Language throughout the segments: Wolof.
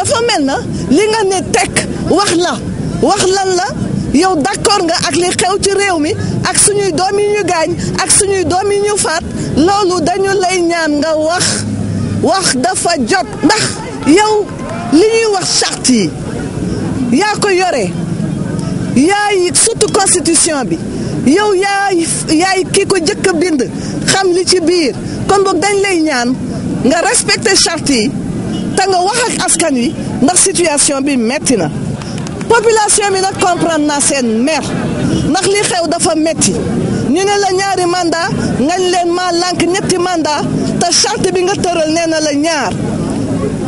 dafa mel na li nga ne tekk wax lan la yow d'accord nga ak li xew ci réew mi ak suñuy doom yi ñu gaañ ak suñuy doom yi ñu faat loolu dañu lay ñaan nga wax dafa jot ndax yow li ñuy wax charte yi yaa ko yore yaay surtout constitution bi yow yaay kii ko jëkk a bind xam li ci biir kon boog dañ lay ñaan nga respecter charte yi te nga wax ak askan wi ndax situation bi metti na population bi nag comprendre na seen mer ndax li xew dafa metti ñu ne la ñaari mandat ngañ leen maa lànk ñetti mandat te charte bi nga tëral nee na la ñaar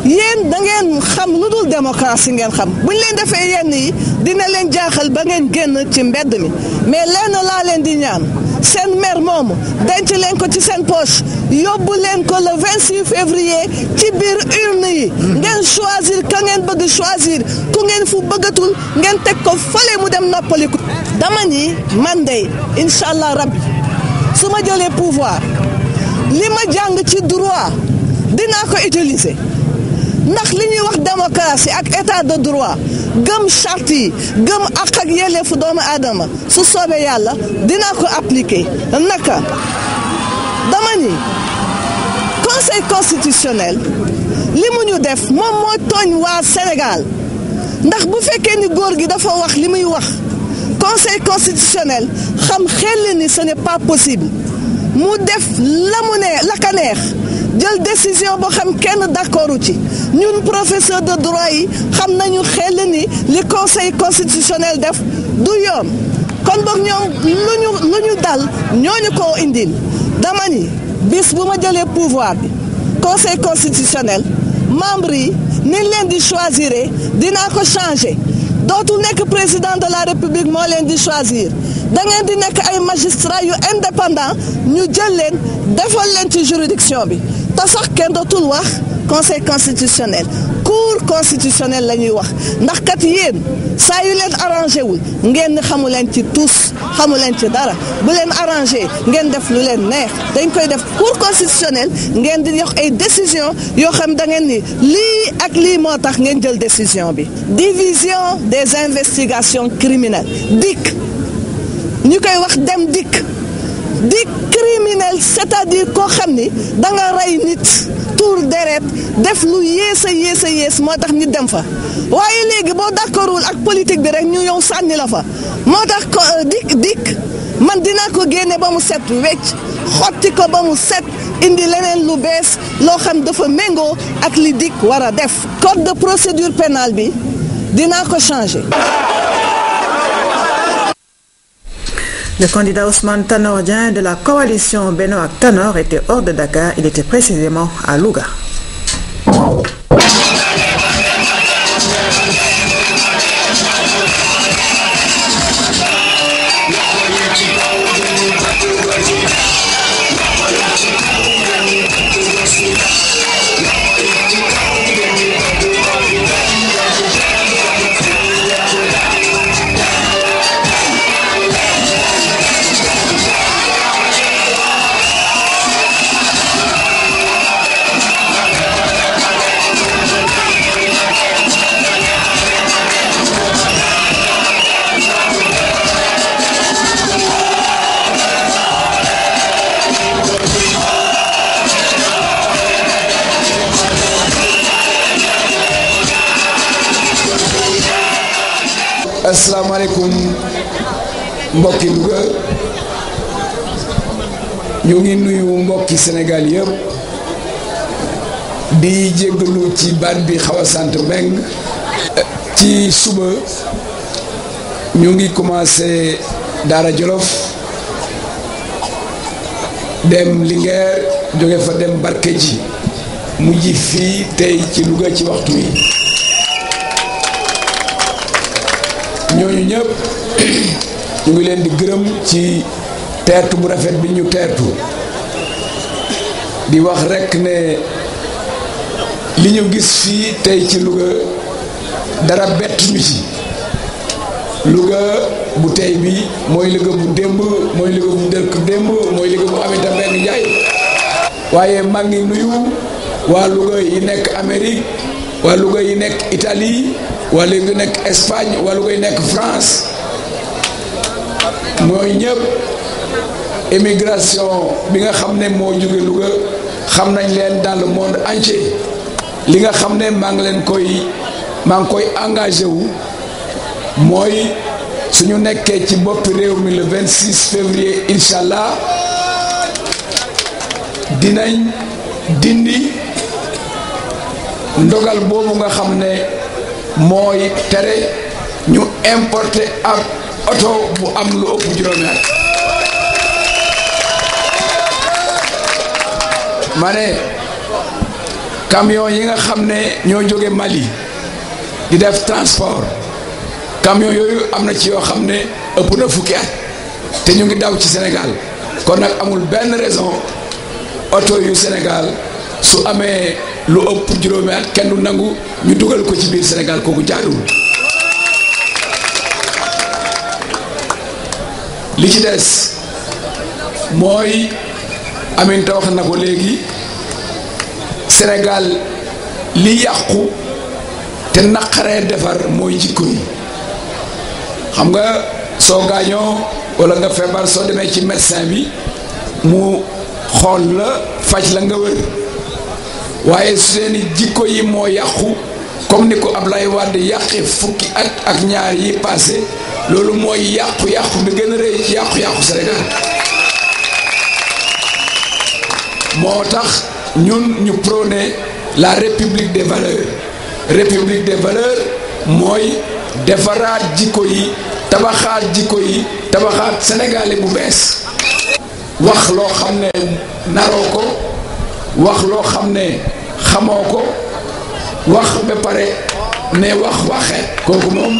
yéen da ngeen xam lu dul démocratie ngeen xam buñ leen defee yenn yi dina leen jaaxal ba ngeen génn ci mbedd mi mais lenn laa leen di ñaan seen mer moomu denc leen ko ci seen poche yóbbu leen ko le 26 février ci biir urne yi ngeen choisir ka ngeen bëgg choisir ku ngeen fu bëggatul ngeen teg ko fële mu dem noppaliku dama ni man dey incha allah rabbi su ma jëlee pouvoir li ma jàng ci droit dinaa ko utiliser ndax li ñuy wax démocratie ak état de droit gëm charte yi gëm ak yelleefu doomu aadama su soobee yàlla dinaa ko appliquer naka dama ni conseil constitutionnel li mu ñu def moom moo tooñ waa Sénégal ndax bu fekkee ni góor gi dafa wax li muy wax conseil constitutionnel xam xel ni ce n'est pas possible mu def la ka neex jël décision boo xam kenn d'accordu ci ñun professeur de droit yi xam nañu xel ni li conseil constitutionnel def du yoon kon boog ñoom lu ñu dal ñooñu ko indil dama ni bis bu ma jëlee pouvoir bi conseil constitutionnel membre yi ni leen di choisir dinaa ko changer dootul nekk président de la république moo leen di choisir da ngeen di nekk ay magistrats yu indépendant ñu jël leen defal leen ci juridiction bi te sax kenn dootul wax conseil constitutionnel cour constitutionnel la ñuy wax ndax kat yéen saa yu leen arrangé wul ngeen ni xamu leen ci tous xamu leen ci dara bu leen arrangé ngeen def lu leen neex dañ koy def cour constitutionnel ngeen di jox ay décision yoo xam da ngeen ni lii ak lii moo tax ngeen jël décision bi. division des investigations criminelles DIC ñu koy wax dem DIC criminel c'est-à-dire koo xam ni da nga rey nit tuur deret def lu yées moo tax nit dem fa waaye léegi boo d'accordul ak politique bi rek ñu yow sànni la fa moo tax DIC man dinaa ko génne ba mu set wecc xotti ko ba mu set indi leneen lu bees loo xam dafa méngoo ak li DIC war a def code de procédure pénale bi dinaa ko changer. Le candidat Ousmane Tanor Dieng de la coalition Benno ak Tanor était hors de Dakar. Il était précisément à Louga. asalaamaaleykum mbokki Louga ñu ngi nuyu mbokki Sénégal yëpp di jéggalu ci baat bi xaw a sant Mbeng ci suba ñu ngi commencé Daara Jolof dem Linguère jóge fa dem Barkédji mujj fii tey ci Louga ci waxtu wi ñooñu ñëpp ñu ngi leen di gërëm ci teertu bu rafet bi ñu teertu di wax rekk ne li ñu gis fii tey ci Louga dara bett ñu ci Louga bu tey bi mooy Louga bu démb mooy Louga bu dëkk démb mooy Louga bu Aminata Mbengue Ndiaye waaye maa ngi nuyu waa Louga yi nekk Amérique waa Louga yi nekk Italie waa Louga yi nekk Espagne waa Louga yi nekk France mooy ñëpp émigration bi nga xam ne moo jóge Louga xam nañ leen dans le monde entier. li nga xam ne maa ngi koy engagé wu mooy suñu nekkee ci boppi réew mi le 26 février incha allah dinañ dindi ndogal boobu nga xam ne mooy tere ñu importer ab oto bu am lu ëpp juróomi at. ma ne camion yi nga xam ne ñoo jóge Mali di def transport camion yooyu am na ci yoo xam ne ëpp na fukki at te ñu ngi daw ci Sénégal kon nag amul benn raison oto yu Sénégal su amee lu ëpp juróomi at kenn du nangu ñu dugal ko ci biir Sénégal kooku jaaduwul. li ci des mooy Aminta wax na ko léegi Sénégal li yàqu te naqaree defar mooy jikko yi xam nga soo gaañoo walla nga feebar soo demee ci médecin bi mu xool la faj la nga wër waaye seeni jikko yi moo yàqu comme ni ko Ablaye Wade yàqe fukki at ak ñaar yi passé loolu mooy yàqu-yàqu bi gën a rëy yàqu-yàqu Sénégal moo tax ñun ñu prôné la république des valeurs mooy defaraat jikko yi tabaxaat jikko yi tabaxaat sénégalais bu bees wax loo xam ne naroo ko wax loo xam ne xamoo ko wax ba pare ne waxee kooku moom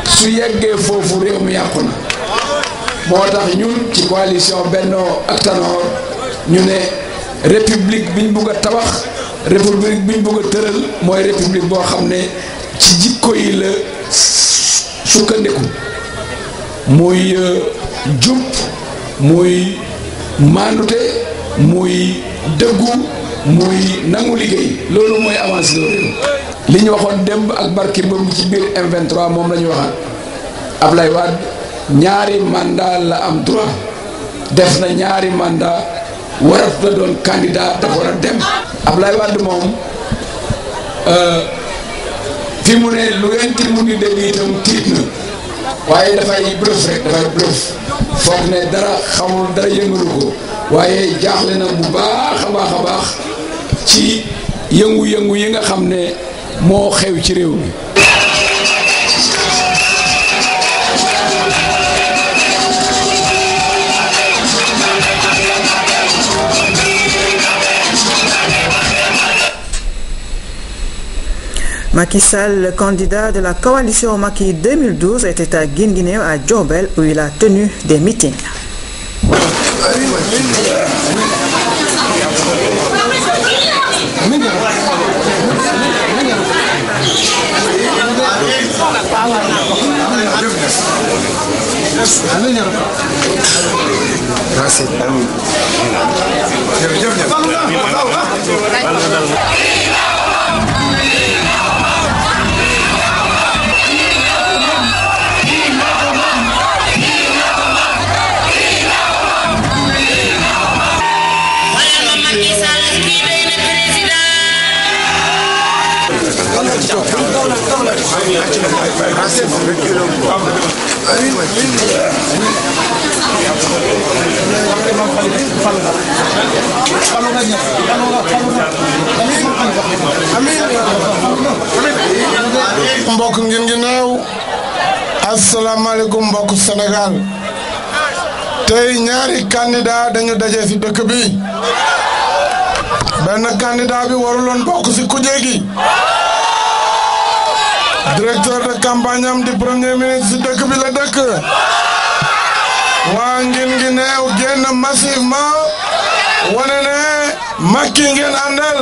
su yeggee foofu réew mi yàqu na moo tax ñun ci coalition Benno ak Tanor ñu ne république biñ bugg a tabax république biñ bugg a tëral mooy république boo xam ne ci jikko yi la sukkandiku muy jub muy maandute muy dëggu muy nangu liggéey loolu mooy avancé loo réew li ñu waxoon démb ak barki mbëmb ci biir M23 moom la ñu waxaat Ablaye Wade ñaari mandat la am droit def na ñaari mandat warat la doon candidat dafa war a dem Ablaye Wade moom fi mu ne lu ngeen ti mu ngi dégg itam tiit na waaye dafay bluff rek dafay bluff foog ne dara xamul dara yëngalu ko waaye jaaxle na bu baax a baax ci yëngu-yëngu yi nga xam ne moo xew ci réew mi. Macky Sall, le candidat de la coalition Macky 2012, était à Guinguinéo à Diourbel où il a tenu des meetings. mbokk ngeen ginnaaw asalaamaaleykum mbokk Sénégal tey ñaari candidat dañu daje ci dëkk bi benn candidat bi waruloon bokk ci kuje gi directeur de campagne am di premier ministre ci dëkk bi la dëkk waa Guinguinéo génn massivement wane ne Macky ngeen àndal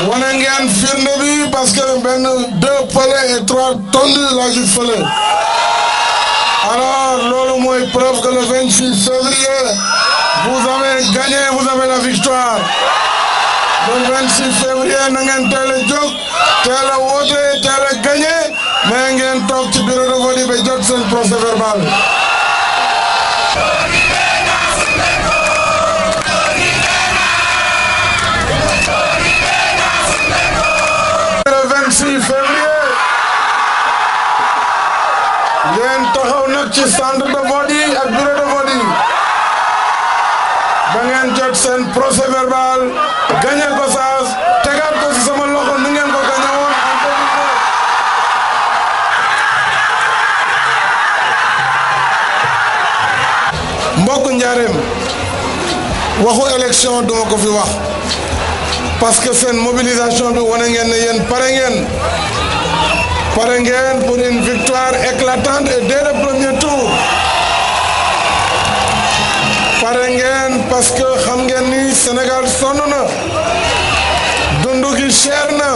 wane ngeen firnde bi parce que benn 2 pelés et 3 tonnes la gis fële alors loolu mooy preuve que le 26 février vous avez gagné, vous avez la victoire le 26 février na ngeen teel a jóg teel a woote teel a gagné mais ngeen toog ci bureau de vote yi ba jot seen procès verbal. le 26 février ngeen taxaw nag ci centre de vote yi ak bureau de vote yi ba ngeen jot seen procès verbal gagné ko saas tegaat ko ci sama loxo nu ngeen ko gagné woon en mbokk njaareem waxu élection duma ko fi wax parce que seen mobilisation bi wane ngeen ne yéen pare ngeen pour une victoire éclatante et dès le premier tour pare ngeen parce que xam ngeen ni Sénégal sonn na dundu gi cher na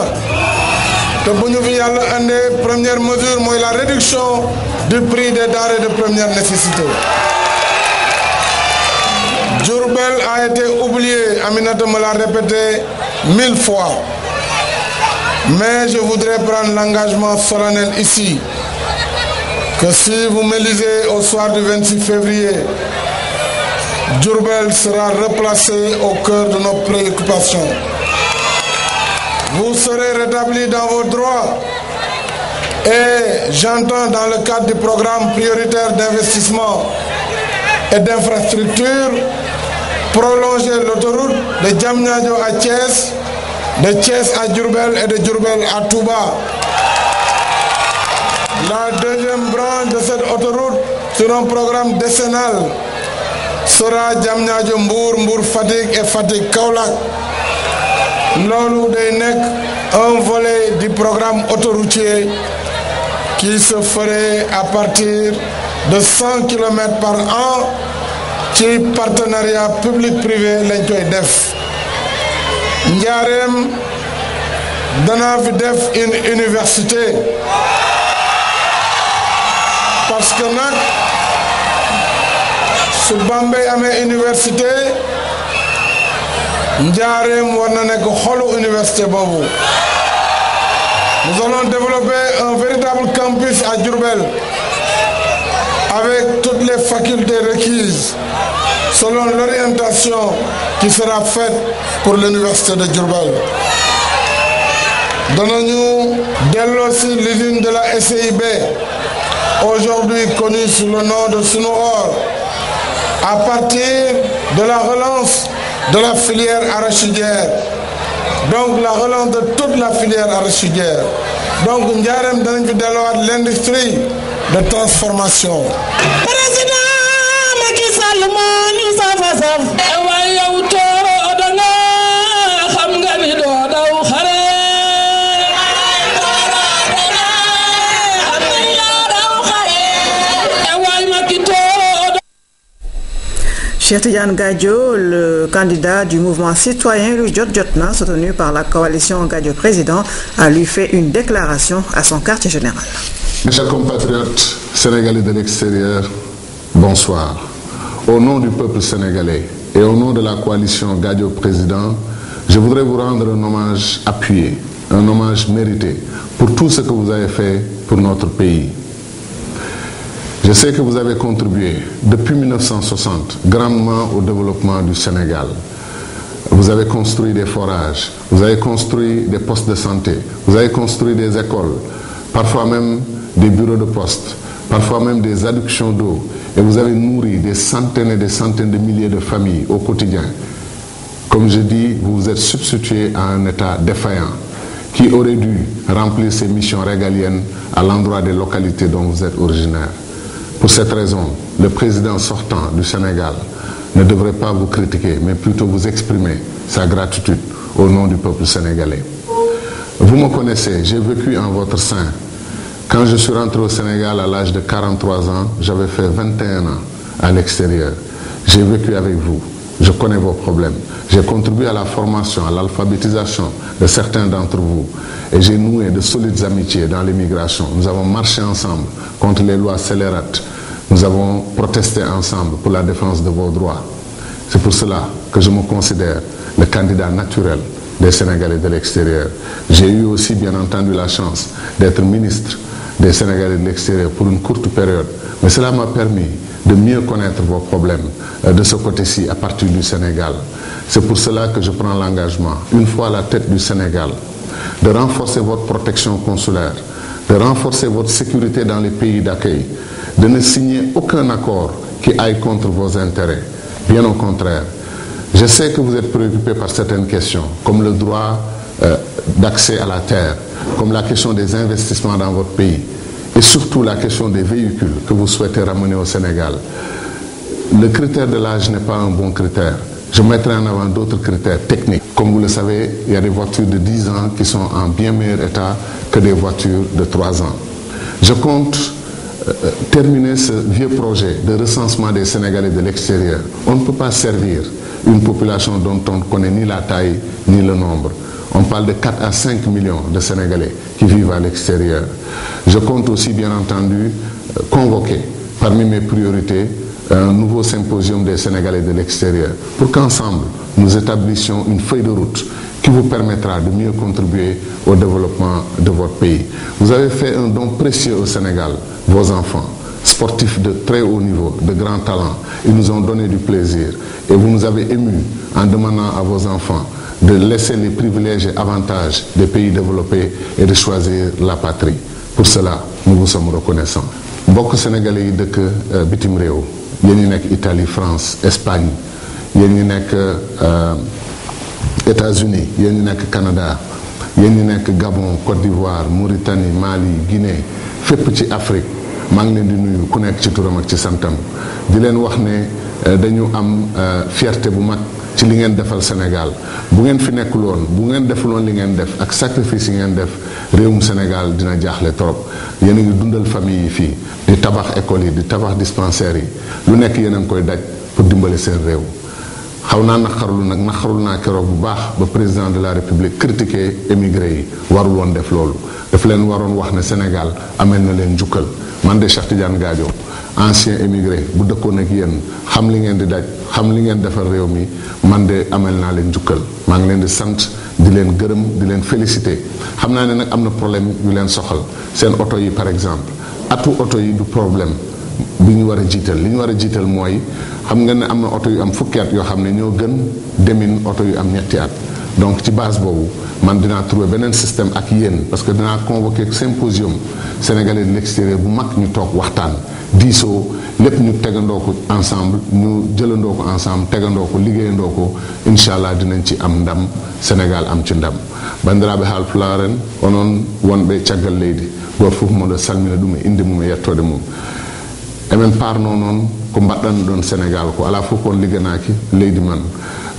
te bu ñu fi yàlla andee première mesure mooy la réduction du prix des denrées de première nécessité. Diourbel a été oublié, Aminata me l'a répété 1000 fois. Mais je voudrais prendre l'engagement solennel ici que si vous m'élisez au soir du 26 février, Diourbel sera replacé au cœur de nos préoccupations. Vous serez rétablis dans vos droits et j'entends dans le cadre du programme prioritaire d'investissement et d'infrastructure prolonger l'autoroute de Diamniadio à Thiès, de Thiès à Diourbel et de Diourbel à Touba. La deuxième branche de cette autoroute sur un programme décennal sera Diamniadio Mbour, Mbour Fatick et Fatick Kaolack. Loolu day nekk un volet du programme autoroutier qui se ferait à partir de 100 km par an ci partenariat public-privé lañ koy def. Njaareem danaa fi def une université parce que nag su Bambey amee université Njaareem war na nekk xolu université boobu. Nous allons développer un véritable campus à Diourbel avec toutes les facultés requises selon l'orientation qui sera faite pour l'université de Diourbel. Danañu delloosi l'usine de la SIB, aujourd'hui connue sous le nom de Sunuor, à partir de la relance de la filière arachidière. Donc la relance de toute la filière arachidière. Donc Ndiarème danañ fi delluwaat l'industrie de transformation. Président Macky Sall moo ñu saf a saf. waaye yow tooro danga xam nga ni doo daw xare. Cheikh Tidiane Gadio, le candidat du mouvement citoyen lu Jot Jotna, soutenu par la coalition Gadio Président, a lui fait une déclaration à son quartier général. Mes chers compatriotes sénégalais de l'extérieur, bonsoir. Au nom du peuple sénégalais et au nom de la coalition Gadio Président, je voudrais vous rendre un hommage appuyé, un hommage mérité pour tout ce que vous avez fait pour notre pays. Je sais que vous avez contribué depuis 1960 grandement au développement du Sénégal. Vous avez construit des forages, vous avez construit des postes de santé, vous avez construit des écoles, parfois même des bureaux de poste, parfois même des adductions d'eau, et vous avez nourri des centaines et des centaines de milliers de familles au quotidien. Comme je dis, vous vous êtes substitué à un État défaillant qui aurait dû remplir ses missions régaliennes à l'endroit des localités dont vous êtes originaire. Pour cette raison, le président sortant du Sénégal ne devrait pas vous critiquer, mais plutôt vous exprimer sa gratitude au nom du peuple sénégalais. Vous me connaissez, j'ai vécu en votre sein. Quand je suis rentré au Sénégal à l'âge de 43 ans, j'avais fait 21 ans à l'extérieur. J'ai vécu avec vous, je connais vos problèmes. J'ai contribué à la formation, à l'alphabétisation de certains d'entre vous. Et j'ai noué de solides amitiés dans l'immigration. Nous avons marché ensemble contre les lois scélérates. Nous avons protesté ensemble pour la défense de vos droits. C'est pour cela que je me considère le candidat naturel des Sénégalais de l'extérieur. J'ai eu aussi bien entendu la chance d'être ministre des Sénégalais de l'extérieur pour une courte période, mais cela m'a permis de mieux connaître vos problèmes de ce côté-ci à partir du Sénégal. C'est pour cela que je prends l'engagement, une fois à la tête du Sénégal, de renforcer votre protection consulaire, de renforcer votre sécurité dans les pays d'accueil, de ne signer aucun accord qui aille contre vos intérêts. Bien au contraire. Je sais que vous êtes préoccupés par certaines questions, comme le droit d'accès à la terre, comme la question des investissements dans votre pays, et surtout la question des véhicules que vous souhaitez ramener au Sénégal. Le critère de l'âge n'est pas un bon critère. Je mettrai en avant d'autres critères techniques. Comme vous le savez, il y a des voitures de 10 ans qui sont en bien meilleur état que des voitures de 3 ans. Je compte terminer ce vieux projet de recensement des Sénégalais de l'extérieur. On ne peut pas servir une population dont on ne connaît ni la taille ni le nombre. On parle de 4 à 5 millions de Sénégalais qui vivent à l'extérieur. Je compte aussi, bien entendu, convoquer parmi mes priorités un nouveau symposium des Sénégalais de l'extérieur pour qu'ensemble nous établissions une feuille de route qui vous permettra de mieux contribuer au développement de votre pays. Vous avez fait un don précieux au Sénégal, vos enfants, sportifs de très haut niveau, de grands talents. Ils nous ont donné du plaisir et vous nous avez émus en demandant à vos enfants de laisser les privilèges et avantages des pays développés et de choisir la patrie. Pour cela, nous vous sommes reconnaissants. Beaucoup de Sénégalais yi dëkk bitim réew, yéen ñi nekk Italie, France, Espagne, yéen ñi nekk États-Unis, yéen ñi nekk Canada, yéen ñi nekk Gabon, Côte d'Ivoire, Mauritanie, Mali, Guinée, fépp ci Afrique, maa ngi leen di nuyu ku nekk ci turam ak ci santam. Di leen wax ne dañu am fierté bu mag ci li ngeen defal Sénégal. Bu ngeen fi nekkul woon, bu ngeen defuloon li ngeen def ak sacrifice yi ngeen def, réewum Sénégal dina jaaxle trop. Yéen a ngi dundal famille yi fii, di tabax école yi, di tabax dispensaires yi, lu nekk yéen a ngi koy daj pour dimbali seen réew. xaw naa naqarlu naa keroog bu baax ba président de la République critiqué émigré yi warul woon def loolu daf leen waroon wax ne Sénégal amel na leen njukkal. Man de Cheikh Tidiane Gadio, ancien émigré bu dëkkoon ak yéen xam li ngeen di daj xam li ngeen defal réew mi, man de amel naa leen njukkal. maa ngi leen di sant di leen gërëm di leen féliciter. xam naa ne nag am na problème yu leen soxal seen oto yi par exemple. atu oto yi du problème bi ñu war a jiital li ñu war a jiital mooy xam nga ne am na oto yu am fukki at yoo xam ne ñoo gën demin oto yu am ñetti at. Donc ci base boobu man dinaa trouver beneen système ak yéen parce que dinaa convoquer symposium sénégalais de l'extérieur bu mag ñu toog waxtaan diisoo lépp ñu tegandoo ko ensemble ñu jëlandoo ko ensemble tegandoo ko liggéeyandoo ko incha allah dinañ ci am ndam Sénégal am ci ndam. Bandiraɓe haalpularen onon wonɓe caggal leydi goto fof moɗo salmina ɗum e inde mum e yettode mum. Emen parno noon ko mbaɗɗan ɗon Sénégal ko ala fof kon ligganaki leydi man.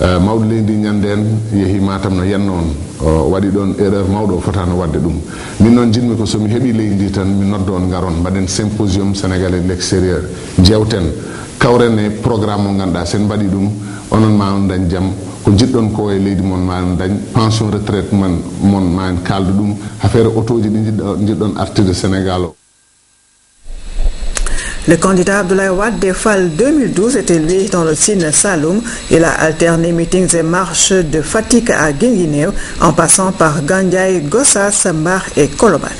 Mawɗo leydi ñanden yeehi Matam no yenno on waɗi ɗon erreur mawɗo o fotano wadde ɗum. Min noon jinmi ko somi heeɓi leydi ndi tan mi noddo on garon mbaɗen symposium sénégalais de l'extérieur jewten kawren e programme mo ganduɗa sen mbaɗi ɗum onon ma on dañ jaam ko jiɗɗon ko e leydi mon ma on dañ pension retraite mon ma en kaldu ɗum affaire autoji ɗi jiɗɗon artirde Sénégal o. Le candidat Abdoulaye Wade des FAL 2012 est élu dans le Sine Saloum. Il a alterné meetings et marches de Fatick à Guinguinéo en passant par Gandiaye, Gossas, Mbar et Colobane.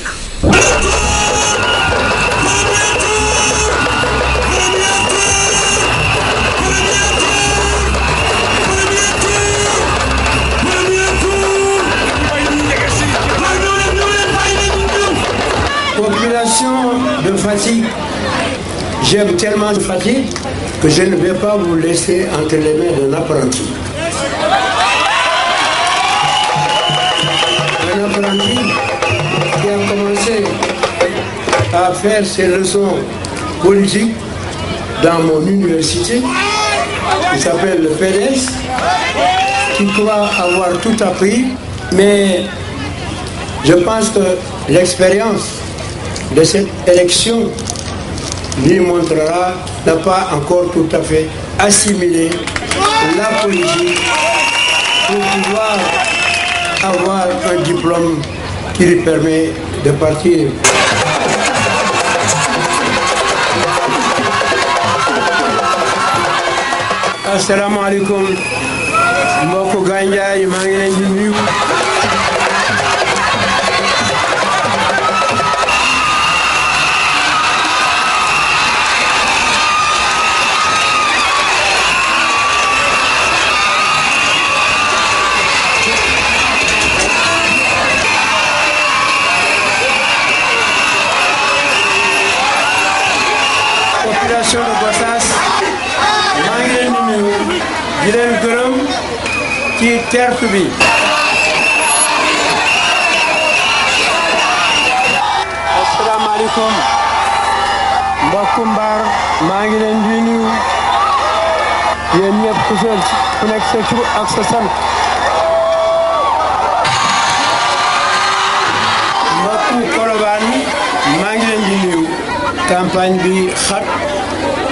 Population de Fatick. J'aime tellement Fatick que je ne vais pas vous laisser entre les mains d'un apprenti. Un apprenti qui a commencé à faire ses leçons politiques dans mon université, qui s'appelle le PDS, qui croit avoir tout appris, mais je pense que l'expérience de cette élection lui montrera n'a pas encore tout à fait assimilé la politique pour pouvoir avoir un diplôme qui lui permet de partir. Assalamu alaikum. mbokku Gandiaye maa ngi leen di nuyu. Population de Gossas maa ngi leen di nuyu di leen gërëm ci tertu bi. asalaamaaleykum mbokku Mbar maa ngi leen di nuyu yéen ñëpp ku nekk sa tur ak sa sant. mbokku Colobane maa ngi leen di nuyu. campagne bi xat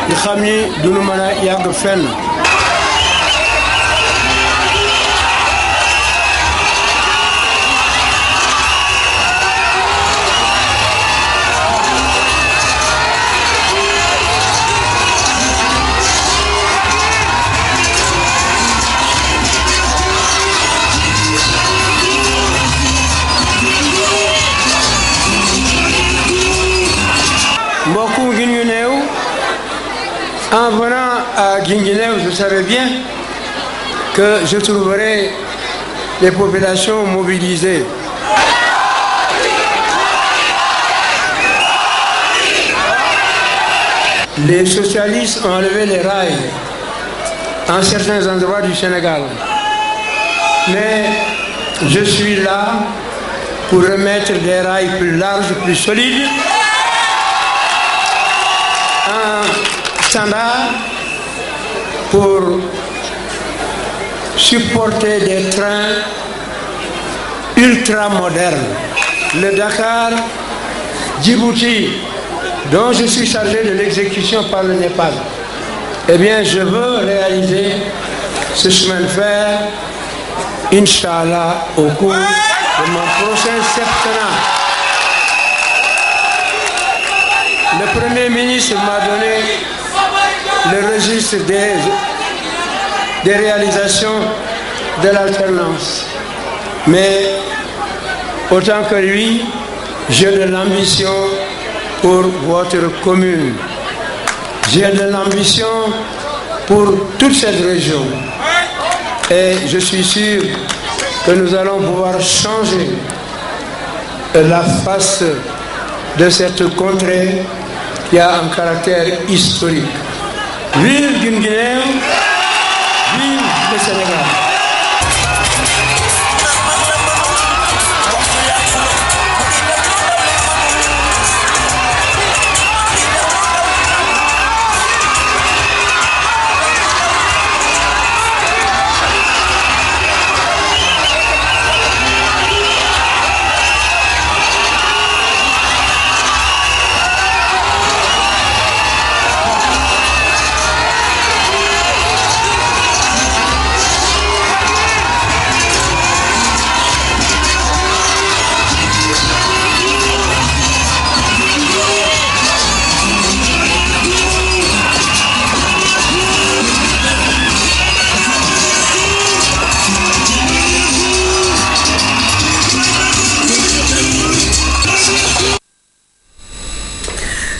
di xam ni duñu mën a yàgg fenn. mbokku Guinguinéo, en venant à Guinguinéo, je savais bien que je trouverais les populations mobilisées. Les socialistes ont enlevé les rails en certains endroits du Sénégal. Mais je suis là pour remettre des rails plus larges, plus solides, un standard pour supporter des trains ultra modernes. Le Dakar, Djibouti, dont je suis chargé de l'exécution par le Népal. Eh bien, je veux réaliser ce chemin de fer, Inch'Allah, au cours de mon prochain septennat. Le Premier ministre m'a donné le registre des réalisations de l'alternance. Mais autant que lui, j'ai de l'ambition pour votre commune. J'ai de l'ambition pour toute cette région. Et je suis sûr que nous allons pouvoir changer la face de cette contrée qui a un caractère historique. Vive Guinguinéo, vive le Sénégal.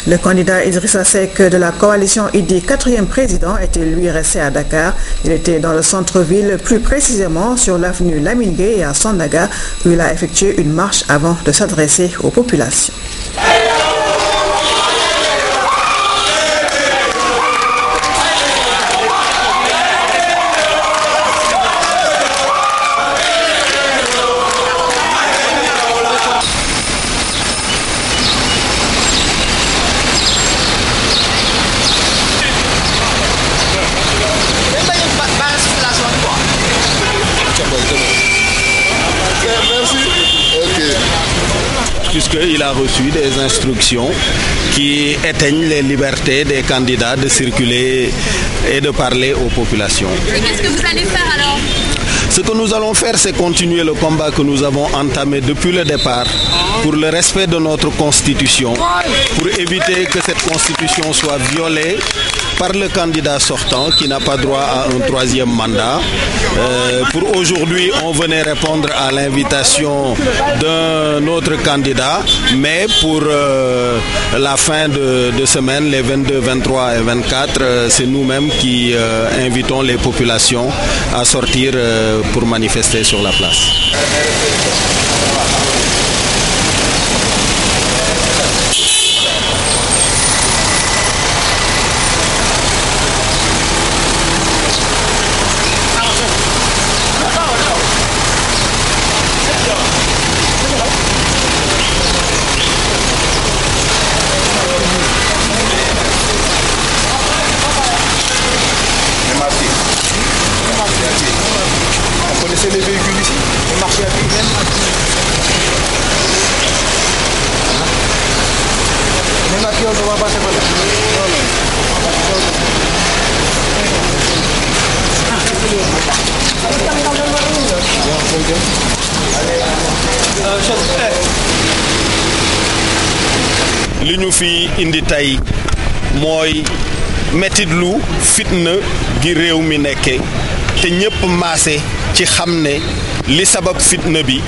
Le candidat Idrissa Seck de la coalition Idy, 4e président, était lui resté à Dakar. Il était dans le centre-ville, plus précisément sur l'avenue Lamine Gueye à Sandaga, où il a effectué une marche avant de s'adresser aux populations. Puisqu'il a reçu des instructions qui éteignent les libertés des candidats de circuler et de parler aux populations. Et qu'est-ce que vous allez faire alors ? Ce que nous allons faire, c'est continuer le combat que nous avons entamé depuis le départ pour le respect de notre Constitution, pour éviter que cette Constitution soit violée par le candidat sortant qui n'a pas droit à un troisième mandat. Pour aujourd'hui, on venait répondre à l'invitation d'un autre candidat, mais pour la fin de semaine, les 22, 23 et 24, c'est nous-mêmes qui invitons les populations à sortir pour manifester sur la place. Vous connaissez les véhicules ici? Le marché à pied même? Même à pied, on ne va pas passer par là. li ñu fi indi tey mooy metitlu fitna gi réew mi nekke te ñépp maase ci xam ne li sabab fitna bi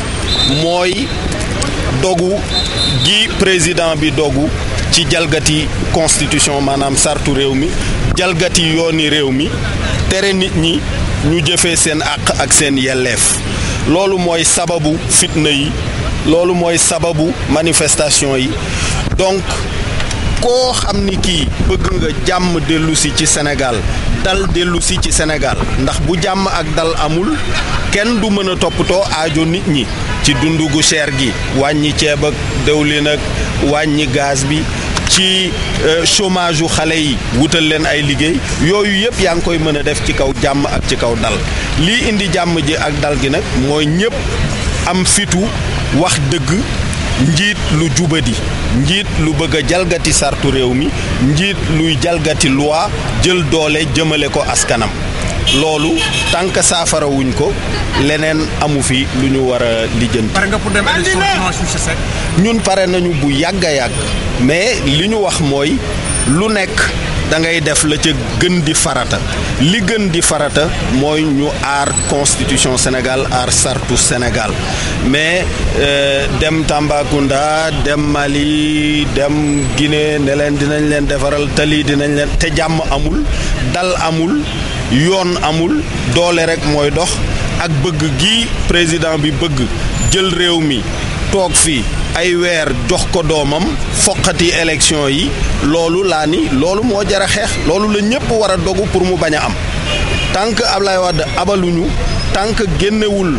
mooy dogu gi président bi dogu ci jalgati constitution maanaam sartu réew mi jalgati yooni réew mi tere nit ñi ñu jëfee seen àq ak seen yelleef loolu mooy sababu fitna yi loolu mooy sababu manifestation yi donc koo xam ni kii bëgg nga jàmm dellusi ci Sénégal dal dellusi ci Sénégal ndax bu jàmm ak dal amul kenn du mën a toppatoo aajo nit ñi ci dundu gu cher gi wàññi ceeb ak dëwlin ak wàññi gaz bi ci chômage yu xale yi wutal leen ay liggéey yooyu yëpp yaa ngi koy mën a def ci kaw jàmm ak ci kaw dal lii indi jàmm ji ak dal gi nag mooy ñëpp am fitu wax dëgg njiit lu jubadi njiit lu bëgg a jalgati sartu réew mi njiit luy jalgati loi jël doole jëmale ko askanam loolu tànk saafara wuñ ko leneen amu fi lu ñu war a lijjanti. pare nga pour dem élection dimanche 7? ñun pare nañu bu yàgg a yàgg mais li ñu wax mooy lu nekk da ngay def la ca gën di farata li gën di farata mooy ñu aar constitution Sénégal aar sartu Sénégal mais dem Tambacounda dem Mali dem Guinée ne leen dinañ leen defaral tali dinañ leen te jàmm amul dal amul yoon amul doole rek mooy dox ak bëgg gi président bi bëgg jël réew mi toog fii ay weer jox ko doomam foqati élection yi loolu laa ni loolu moo jar a xeex loolu la ñëpp war a dogu pour mu bañ a am tant que Ablaye Wade abaluñu tant que génnewul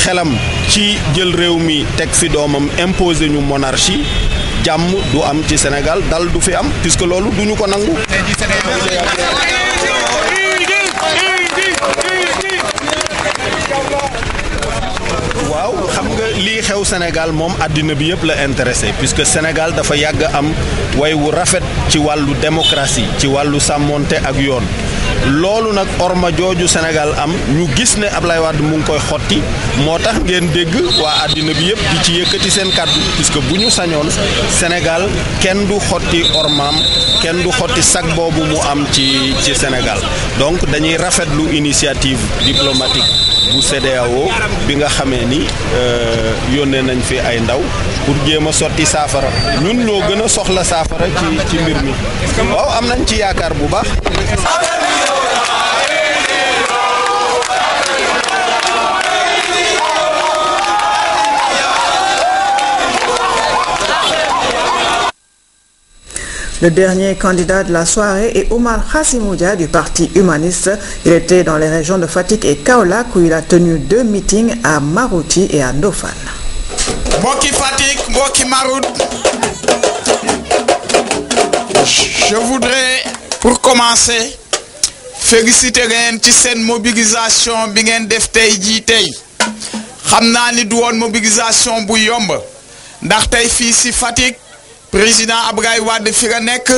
xelam ci jël réew mi teg fi doomam imposer ñu monarchie jàmm du am ci Sénégal dal du fi am puisque loolu duñu ko nangu. waaw xam nga lii xew Sénégal moom àddina bi yëpp la intéressé puisque Sénégal dafa yàgg am way wu rafet ci wàllu démocratie ci wàllu sàmmonte ak yoon loolu nag orma jooju Sénégal am ñu gis ne Ablaye Wade mu ngi koy xotti moo tax ngeen dégg waa àddina bi yëpp di ci yëkkati seen kàddu puisque bu ñu sañoon Sénégal kenn du xotti ormaam kenn du xotti sag boobu mu am ci Sénégal donc dañuy rafetlu initiative diplomatique bu CEDEAO bi nga xamee ni yónnee nañ fi ay ndaw pour jéem a sotti saafara ñun ñoo gën a soxla saafara ci mbir mi waaw am nañ ci yaakaar bu baax. Le dernier candidat de la soirée est Oumar Hassimoudia du Parti humaniste. Il était dans les régions de Fatick et Kaolack où il a tenu 2 meetings à Marouti et à Ndofane. Mbokki Fatick, mbokki Marout. Je voudrais pour commencer féliciter leen ci seen mobilisation bi ngeen def tey jii tey xam naa ni du woon mobilisation bu yomb ndax tey fii si Fatick président Abdoulaye Wade fi nga nekk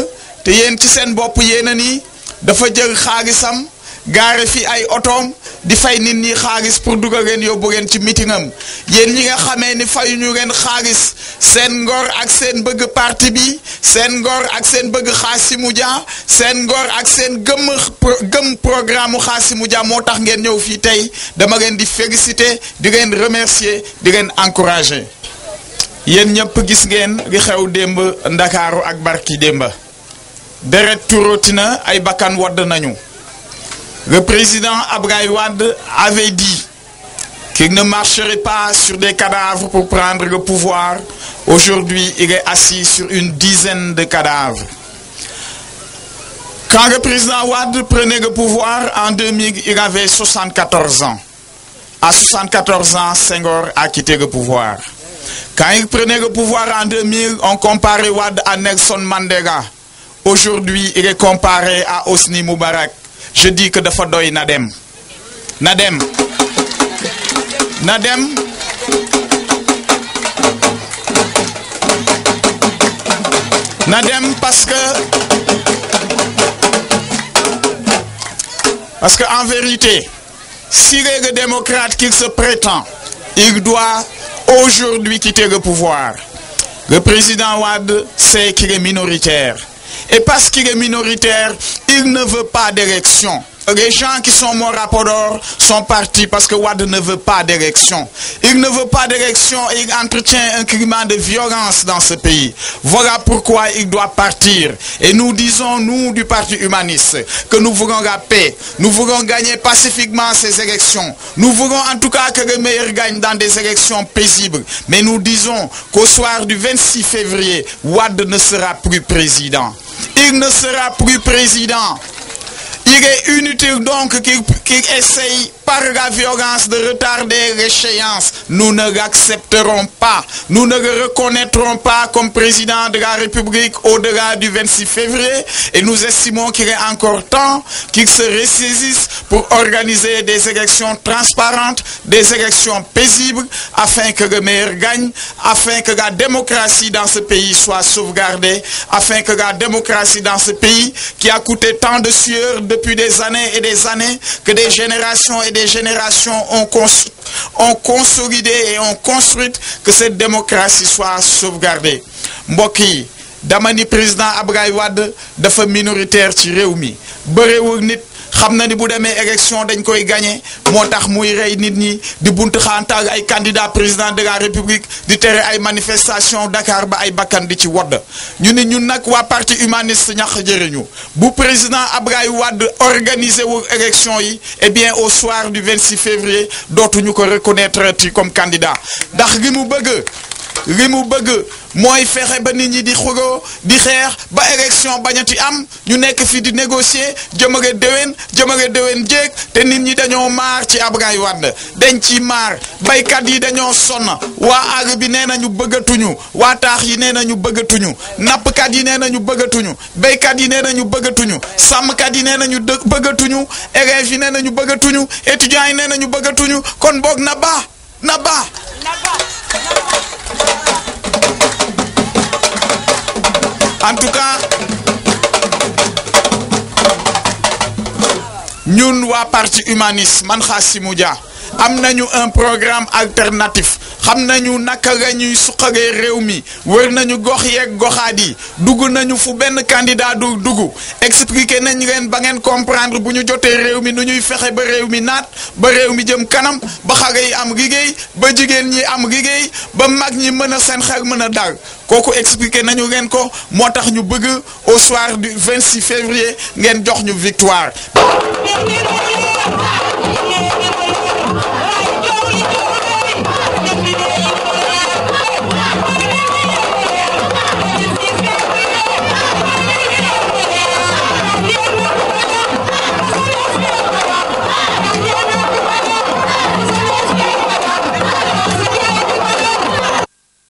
te yéen ci seen bopp yéen a ni dafa jël xaalisam gaare fi ay otoom di fay nit ñi xaalis pour dugal leen yóbbu leen ci meetingam yéen ñi nga xamee ni fayuñu leen xaalis seen ngor ak seen bëgg parti bi seen ngor ak seen bëgg Khassimou Dia seen ngor ak seen gëm programme Khassimou Dia moo tax ngeen ñëw fii tey dama leen di féliciter di leen remercier di leen encourager yéen ñëpp gis ngeen li xew démb Ndakaaru ak barki démba deret turotina ay bakkan wadd nañu. Le président Abdoulaye Wade avait dit qu'il ne marcherait pas sur des cadavres pour prendre le pouvoir. Aujourd'hui, il est assis sur une dizaine de cadavres. Quand le président Wade prenait le pouvoir en 2000, il avait 74 ans. À 74 ans, Senghor a quitté le pouvoir. Quand il prenait le pouvoir en 2000, on comparait Wade à Nelson Mandela. Aujourd'hui, il est comparé à Hosni Moubarak. Je dis que dafa doy na dem parce que en vérité, s'il est le démocrate qu'il se prétend, il doit aujourd'hui quitter le pouvoir. Le président Wade sait qu'il est minoritaire. Et parce qu'il est minoritaire, il ne veut pas d'élection. Les gens qui sont mon rapport d'or sont partis parce que Wade ne veut pas d'élection. Il ne veut pas d'élection et il entretient un climat de violence dans ce pays. Voilà pourquoi il doit partir. Et nous disons, nous du Parti humaniste, que nous voulons la paix. Nous voulons gagner pacifiquement ces élections. Nous voulons en tout cas que le meilleur gagne dans des élections paisibles. Mais nous disons qu'au soir du 26 février, Wade ne sera plus président. Il ne sera plus président. Il est inutile donc qu'il essaye par la violence de retarder l'échéance. Nous ne l'accepterons pas. Nous ne le reconnaîtrons pas comme président de la République au-delà du 26 février. Et nous estimons qu'il est encore temps qu'il se ressaisisse pour organiser des élections transparentes, des élections paisibles, afin que le meilleur gagne, afin que la démocratie dans ce pays soit sauvegardée, afin que la démocratie dans ce pays, qui a coûté tant de sueur depuis des années et des années, que des générations et des générations ont consolidé et ont construit, que cette démocratie soit sauvegardée. Mbokk yi dama ni président Abdoulaye Wade dafa minoritaire ci réew mi bëreewul nit xam na ni bu demee élection dañ koy gagné moo tax muy rey nit ñi di buntu xantaal ay candidat président de la république di tere ay manifestation Dakar ba ay bakkan di ci wodd ñu ni ñun nag waa parti humaniste ñax jëriñu bu président Abdoulaye Wade organisé wu élection yi eh bien au soir du 26 février dootuñu ko reconnaître comme candidat ndax li mu bëgg mooy fexe ba nit ñi di xuloo di xeex ba élection bañati am ñu nekk fi di négocier jëmale déwén jéeg te nit ñi dañoo maar ci Abdoulaye Wade dañ ci maar baykat yi dañoo sonn waa àll bi nee nañu bëggatuñu waa taax yi nee nañu bëggatuñu nappkat yi nee nañu bëggatuñu baykat yi nee nañu bëggatuñu sàmmkat yi nee nañu bëggatuñu élèves yi nee nañu bëggatuñu étudiants yi nee nañu bëggatuñu kon boog na ba en tout cas ñun waa parti humaniste man Khassimou Dia am nañu un programme alternatif xam nañu naka la ñuy suqalee réew mi wër nañu gox yeeg goxaat yi dugg nañu fu benn candidat du dugg expliquer nañ leen ba ngeen comprendre bu ñu jotee réew mi nu ñuy fexe ba réew mi naat ba réew mi jëm kanam ba xale yi am liggéey ba jigéen ñi am liggéey ba mag ñi mën a seen xel mën a dal kooku expliquer nañu leen ko moo tax ñu bëgg au soir du 26 février ngeen jox ñu victoire.